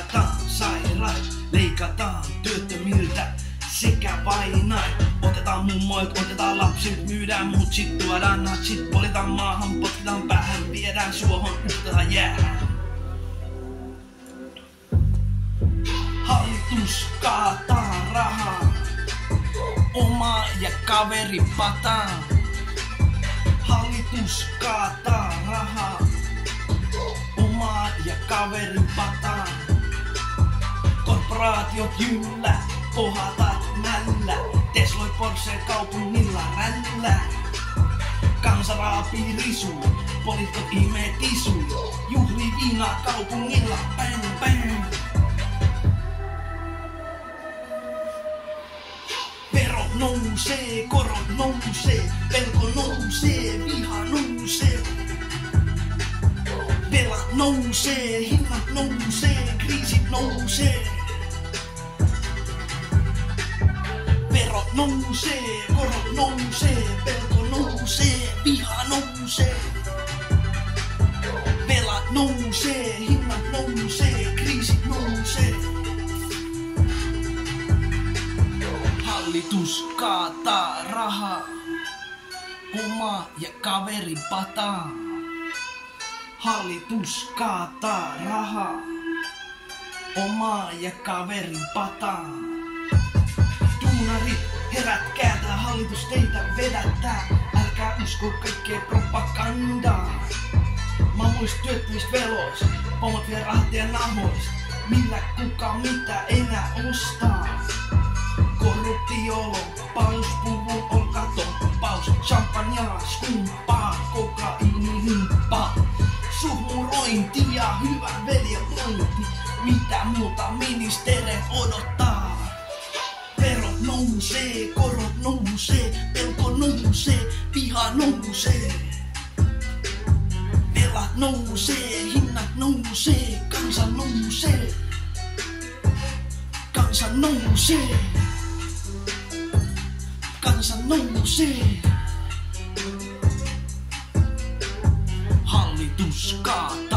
Leikataan sairaat, leikataan työttömiltä sekä vainai. Otetaan mummoit, otetaan lapset, myydään mut sit tuodaan natsit. Politaan maahan, potkitaan päähän, viedään suohon, yhtähän jäähän. Hallitus kaataa rahaa, oma ja kaveri pataa. Hallitus kaataa rahaa, oma ja kaveri pataa. Korporaatiot jyllä, pohatat mällä, Tesloi Porsche kaupungilla rällä. Kansa raapii risui, poliitikot imee tisui, juhlii viinaa kaupungilla, bang bang. Verot nousee, korot nousee, pelko nousee, viha nousee. Velat nousee, hinnat nousee, kriisit nousee. Verot nousee, korot nousee, pelko nousee, viha nousee. Velat nousee, hinnat nousee, kriisit nousee. Hallitus kaataa rahaa, oma ja kaveri pataa. Hallitus kaataa rahaa, oma ja kaveri pataa. Duunarit, herätkää, tää hallitus teitä vedättää. Älkää usko kaikkea propagandaa. Mä muist työttömistä velois, pomot vie rahat ja nahoist. Millä kuka mitä enää ostaa. Korruptioloppaus, puvun olkatoppaus. Champagnea, skumppaa, kokaiinihymppaa. Suhmurointi ja hyvä veljevointi. Mitä muuta ministeri odottaa? Verot nousee, korot nousee, pelko nousee, viha nousee. Velat nousee, hinnat nousee, kansa nousee. Kansa nousee. Kansa nousee. Hallitus kaataa.